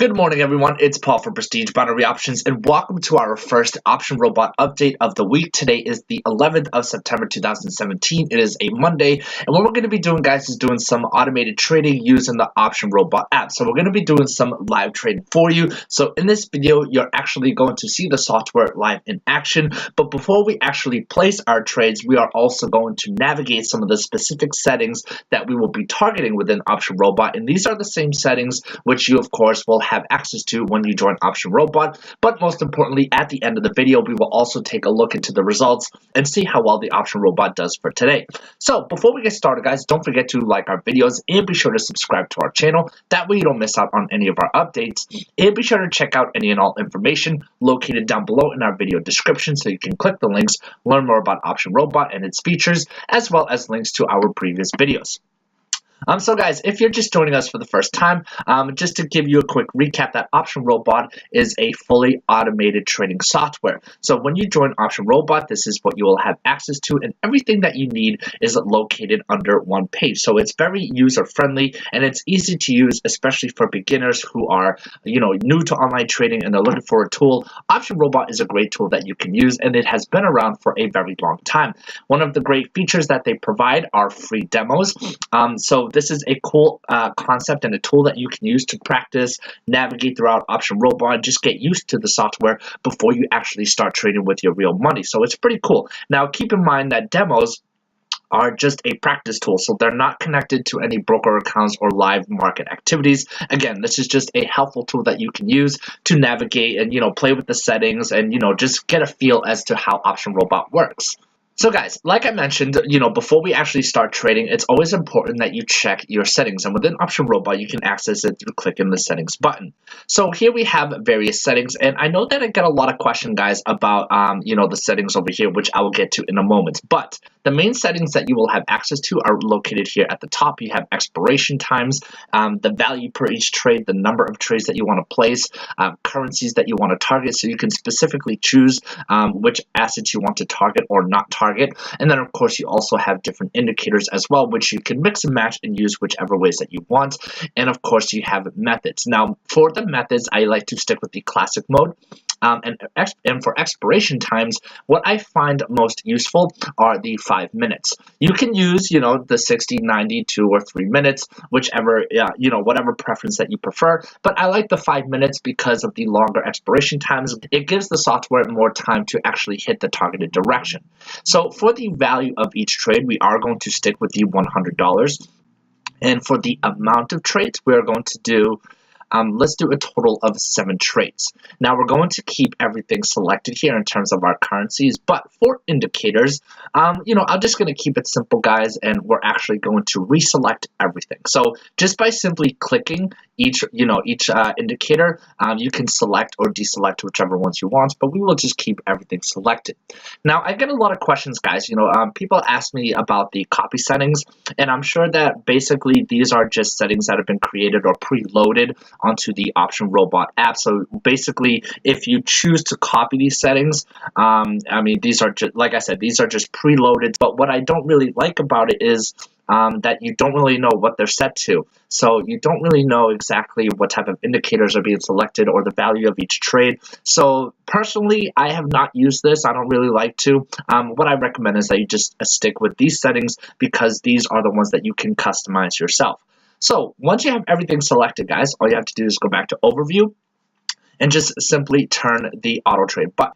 Good morning, everyone. It's Paul from Prestige Binary Options, and welcome to our first Option Robot update of the week. Today is the 11th of September 2017. It is a Monday, and what we're going to be doing, guys, is doing some automated trading using the Option Robot app. So we're going to be doing some live trading for you. So in this video, you're actually going to see the software live in action. But before we actually place our trades, we are also going to navigate some of the specific settings that we will be targeting within Option Robot. And these are the same settings which you, of course, will have access to when you join Option Robot. But most importantly, at the end of the video, we will also take a look into the results and see how well the Option Robot does for today. So before we get started, guys, don't forget to like our videos and be sure to subscribe to our channel. That way you don't miss out on any of our updates. And be sure to check out any and all information located down below in our video description so you can click the links, learn more about Option Robot and its features, as well as links to our previous videos. So guys, if you're just joining us for the first time, just to give you a quick recap, that Option Robot is a fully automated trading software. So when you join Option Robot, this is what you will have access to, and everything that you need is located under one page. So it's very user-friendly and it's easy to use, especially for beginners who are, new to online trading and they're looking for a tool. Option Robot is a great tool that you can use, and it has been around for a very long time. One of the great features that they provide are free demos. So this is a cool concept and a tool that you can use to practice, navigate throughout Option Robot, just get used to the software before you actually start trading with your real money. So it's pretty cool. Now, keep in mind that demos are just a practice tool, so they're not connected to any broker accounts or live market activities. Again, this is just a helpful tool that you can use to navigate and, play with the settings and, just get a feel as to how Option Robot works. So guys, like I mentioned, before we actually start trading, it's always important that you check your settings. And within Option Robot, you can access it through clicking the settings button. So here we have various settings. And I know that I get a lot of questions, guys, about, the settings over here, which I will get to in a moment. But the main settings that you will have access to are located here at the top. You have expiration times, the value per each trade, the number of trades that you want to place, currencies that you want to target. So you can specifically choose which assets you want to target or not target. And then, of course, you also have different indicators as well, which you can mix and match and use whichever ways that you want. And, of course, you have methods. Now, for the methods, I like to stick with the classic mode. And for expiration times, what I find most useful are the 5 minutes. You can use, the 60, 90, 2 or 3 minutes, whichever, whatever preference that you prefer. But I like the 5 minutes because of the longer expiration times. It gives the software more time to actually hit the targeted direction. So for the value of each trade, we are going to stick with the $100. And for the amount of trades, we are going to do let's do a total of 7 trades. Now we're going to keep everything selected here in terms of our currencies, but for indicators, I'm just going to keep it simple, guys, and we're actually going to reselect everything. So just by simply clicking each indicator, you can select or deselect whichever ones you want, but we will just keep everything selected. Now I get a lot of questions, guys. People ask me about the copy settings, and I'm sure that basically these are just settings that have been created or preloaded onto the Option Robot app. So basically, if you choose to copy these settings, these are just, like I said, these are just preloaded. But what I don't really like about it is that you don't really know what they're set to. So you don't really know exactly what type of indicators are being selected or the value of each trade. So personally, I have not used this. I don't really like to. What I recommend is that you just stick with these settings because these are the ones that you can customize yourself. So once you have everything selected, guys, all you have to do is go back to Overview and just simply turn the Auto Trade button.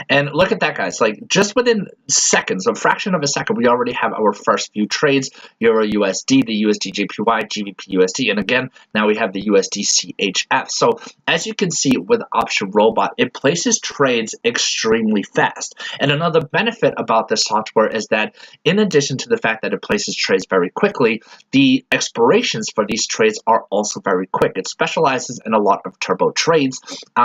And look at that, guys, like just within seconds, a fraction of a second, we already have our first few trades, Euro USD, the USD JPY, GBP USD, and again, now we have the USD CHF. So as you can see with Option Robot, it places trades extremely fast. And another benefit about this software is that in addition to the fact that it places trades very quickly, the expirations for these trades are also very quick. It specializes in a lot of turbo trades,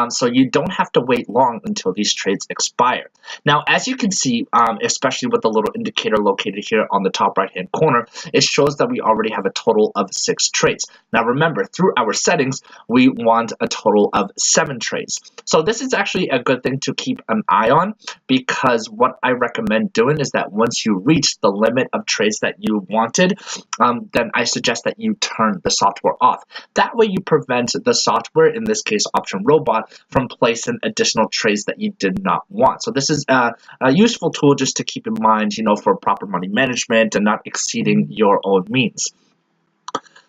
so you don't have to wait long until these trades expire. expire. Now, as you can see, especially with the little indicator located here on the top right-hand corner, it shows that we already have a total of 6 trades. Now, remember, through our settings, we want a total of 7 trades. So this is actually a good thing to keep an eye on, because what I recommend doing is that once you reach the limit of trades that you wanted, then I suggest that you turn the software off. That way you prevent the software, in this case Option Robot, from placing additional trades that you did not want. So this is a useful tool just to keep in mind, for proper money management and not exceeding your own means.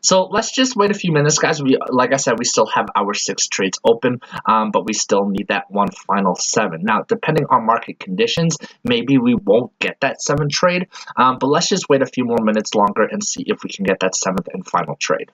So let's just wait a few minutes, guys. Like I said, we still have our 6 trades open, but we still need that one final 7. Now, depending on market conditions, maybe we won't get that 7th trade, but let's just wait a few more minutes longer and see if we can get that 7th and final trade.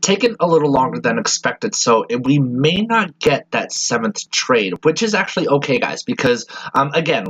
Taken a little longer than expected, so we may not get that 7th trade, which is actually okay, guys, because again,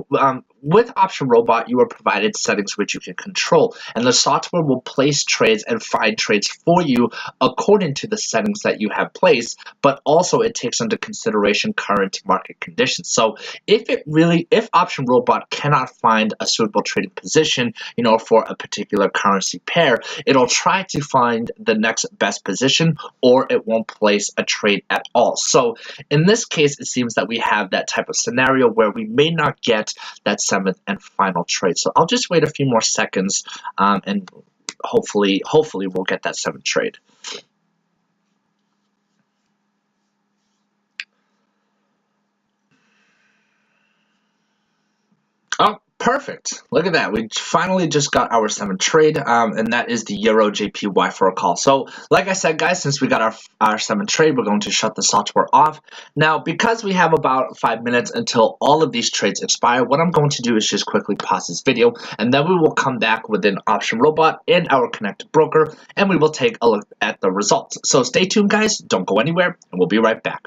with Option Robot, you are provided settings which you can control, and the software will place trades and find trades for you according to the settings that you have placed, but also it takes into consideration current market conditions. So if Option Robot cannot find a suitable trading position, for a particular currency pair, it'll try to find the next best position, or it won't place a trade at all. So in this case, it seems that we have that type of scenario where we may not get that 7th and final trade. So I'll just wait a few more seconds, and hopefully we'll get that 7th trade. Oh, perfect. Look at that. We finally just got our 7th trade, and that is the Euro JPY for a call. So like I said, guys, since we got our 7th trade, we're going to shut the software off. Now, because we have about 5 minutes until all of these trades expire, what I'm going to do is just quickly pause this video, and then we will come back within Option Robot and our connected broker, and we will take a look at the results. So stay tuned, guys. Don't go anywhere, and we'll be right back.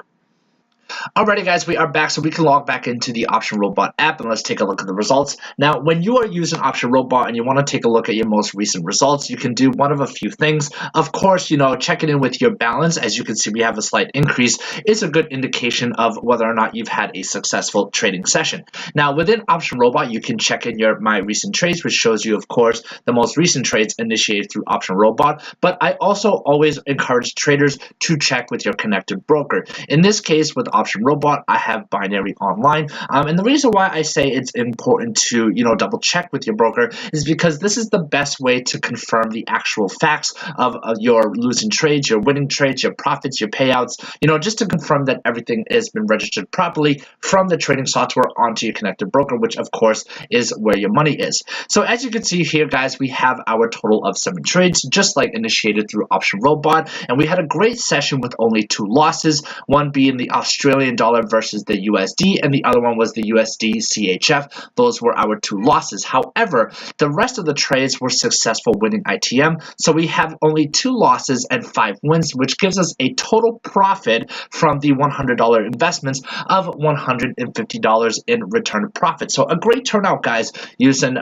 Alrighty, guys, we are back, so we can log back into the Option Robot app, and let's take a look at the results. Now, when you are using Option Robot and you want to take a look at your most recent results, you can do one of a few things. Of course, checking in with your balance. As you can see, we have a slight increase. Is a good indication of whether or not you've had a successful trading session. Now, within Option Robot, you can check in your My Recent Trades, which shows you, of course, the most recent trades initiated through Option Robot. But I also always encourage traders to check with your connected broker. In this case, with Option Robot, I have Binary Online, and the reason why I say it's important to double check with your broker is because this is the best way to confirm the actual facts of your losing trades, your winning trades, your profits, your payouts, just to confirm that everything has been registered properly from the trading software onto your connected broker, which of course is where your money is. So as you can see here, guys, we have our total of 7 trades, just like initiated through Option Robot, and we had a great session with only 2 losses, one being the Australian dollar versus the USD, and the other one was the USD CHF. Those were our 2 losses. However, the rest of the trades were successful winning ITM, so we have only 2 losses and 5 wins, which gives us a total profit from the $100 investments of $150 in return profit. So a great turnout, guys, using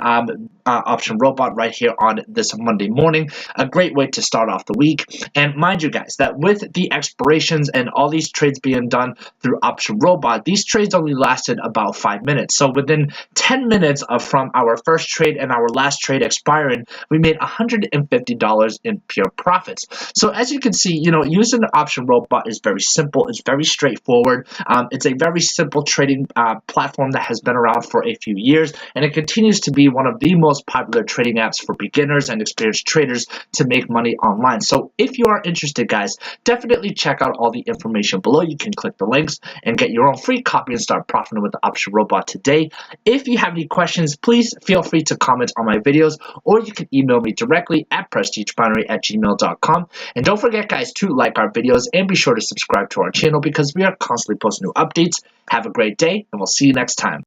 Option Robot right here on this Monday morning. A great way to start off the week. And mind you, guys, that with the expirations and all these trades being done through Option Robot, these trades only lasted about 5 minutes. So within 10 minutes from our first trade and our last trade expiring, we made $150 in pure profits. So as you can see, using the Option Robot is very simple. It's very straightforward. It's a very simple trading platform that has been around for a few years, and it continues to be one of the most popular trading apps for beginners and experienced traders to make money online. So if you are interested, guys, definitely check out all the information below. You can click the link links and get your own free copy and start profiting with the option robot today. If you have any questions, please feel free to comment on my videos, or you can email me directly at prestigebinary@gmail.com. And don't forget, guys, to like our videos and be sure to subscribe to our channel because we are constantly posting new updates. Have a great day, and we'll see you next time.